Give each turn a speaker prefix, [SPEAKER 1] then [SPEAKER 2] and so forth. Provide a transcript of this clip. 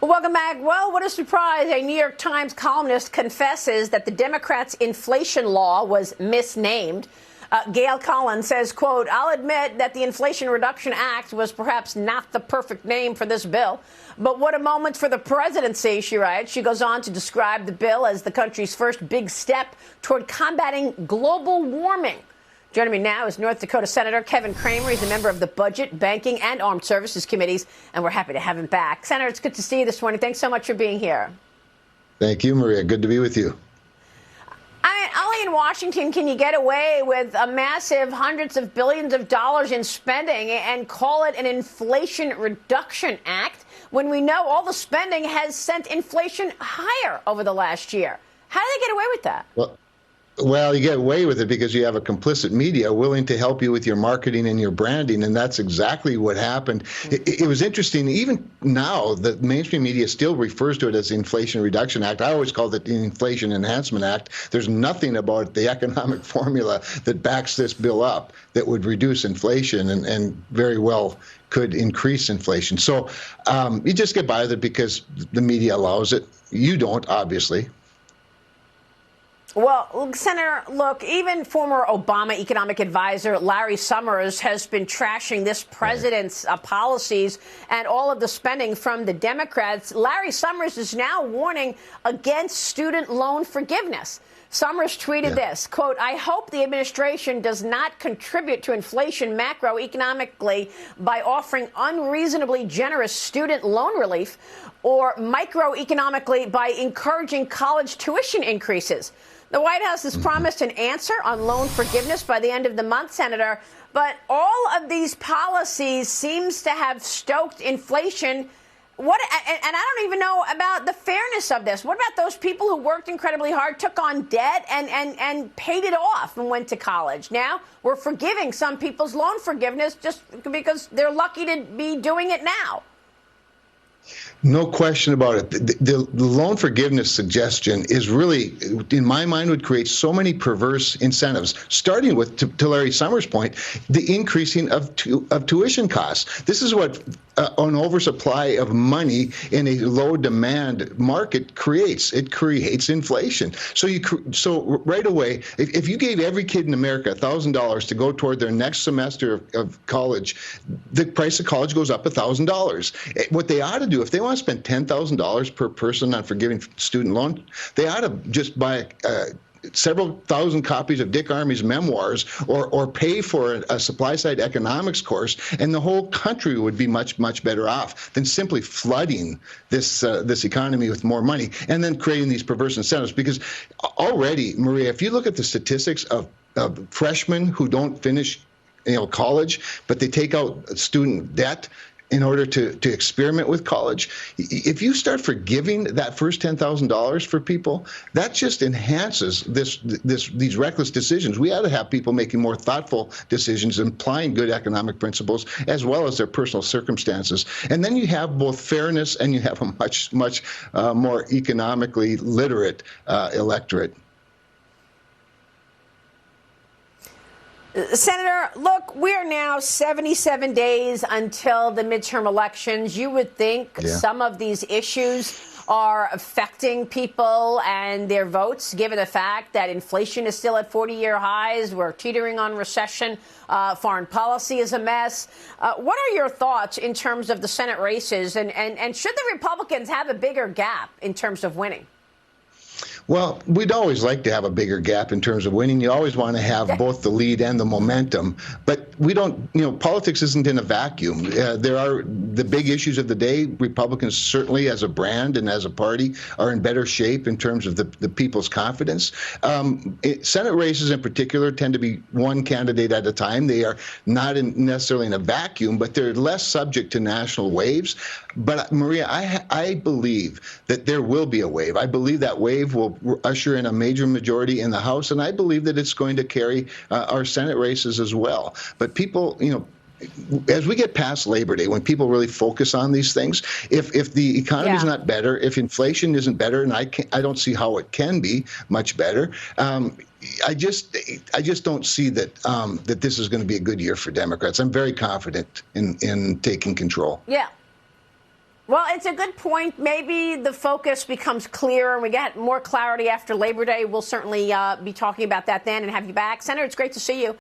[SPEAKER 1] Welcome back. Well, what a surprise. A New York Times columnist confesses that the Democrats' inflation law was misnamed. Gail Collins says, quote, "I'll admit that the Inflation Reduction Act was perhaps not the perfect name for this bill. But what a moment for the presidency," she writes. She goes on to describe the bill as the country's first big step toward combating global warming. Joining me now is North Dakota Senator Kevin Cramer. He's a member of the Budget, Banking, and Armed Services Committees, and we're happy to have him back. Senator, it's good to see you this morning. Thanks so much for being here.
[SPEAKER 2] Thank you, Maria. Good to be with you.
[SPEAKER 1] I mean, only in Washington can you get away with a massive hundreds of billions of dollars in spending and call it an Inflation Reduction Act when we know all the spending has sent inflation higher over the last year. How do they get away with that?
[SPEAKER 2] Well, you get away with it because you have a complicit media willing to help you with your marketing and your branding, and that's exactly what happened. It was interesting. Even now, the mainstream media still refers to it as the Inflation Reduction Act. I always called it the Inflation Enhancement Act. There's nothing about the economic formula that backs this bill up that would reduce inflation and very well could increase inflation. So you just get by with it because the media allows it. You don't, obviously.
[SPEAKER 1] Well, Senator, look, even former Obama economic advisor Larry Summers has been trashing this president's policies and all of the spending from the Democrats. Larry Summers is now warning against student loan forgiveness. Summers tweeted this, quote, "I hope the administration does not contribute to inflation macroeconomically by offering unreasonably generous student loan relief or microeconomically by encouraging college tuition increases." The White House has promised an answer on loan forgiveness by the end of the month, Senator, but all of these policies seems to have stoked inflation. And I don't even know about the fairness of this. What about those people who worked incredibly hard, took on debt, and paid it off and went to college? Now we're forgiving some people's loan forgiveness just because they're lucky to be doing it now.
[SPEAKER 2] No question about it. The loan forgiveness suggestion is really, in my mind, would create so many perverse incentives, starting with, to Larry Summers' point, the increasing of tuition costs. This is what an oversupply of money in a low demand market creates. It creates inflation. So right away, if you gave every kid in America $1,000 to go toward their next semester of college, the price of college goes up $1,000. What they ought to do, if they want to spend $10,000 per person on forgiving student loan, they ought to just buy several thousand copies of Dick Armey's memoirs or pay for a supply-side economics course, and the whole country would be much, much better off than simply flooding this economy with more money and then creating these perverse incentives. Because already, Maria, if you look at the statistics of freshmen who don't finish college, but they take out student debt in order to experiment with college, if you start forgiving that first $10,000 for people, that just enhances these reckless decisions. We ought to have people making more thoughtful decisions, applying good economic principles as well as their personal circumstances. And then you have both fairness and you have a much more economically literate electorate.
[SPEAKER 1] Senator, look, we're now 77 days until the midterm elections. You would think some of these issues are affecting people and their votes, given the fact that inflation is still at 40-year highs. We're teetering on recession. Foreign policy is a mess. What are your thoughts in terms of the Senate races? And should the Republicans have a bigger gap in terms of winning?
[SPEAKER 2] Well, we'd always like to have a bigger gap in terms of winning. You always want to have both the lead and the momentum. But we don't, politics isn't in a vacuum. There are the big issues of the day. Republicans certainly as a brand and as a party are in better shape in terms of the people's confidence. Senate races in particular tend to be one candidate at a time. They are not necessarily in a vacuum, but they're less subject to national waves. But Maria, I believe that there will be a wave. I believe that wave will usher in a major majority in the House, and I believe that it's going to carry our Senate races as well. But people, as we get past Labor Day, when people really focus on these things, if the economy is not better, if inflation isn't better, and I don't see how it can be much better, I just don't see that that this is going to be a good year for Democrats. I'm very confident in taking control.
[SPEAKER 1] Yeah. Well, it's a good point. Maybe the focus becomes clearer and we get more clarity after Labor Day. We'll certainly be talking about that then and have you back. Senator, it's great to see you.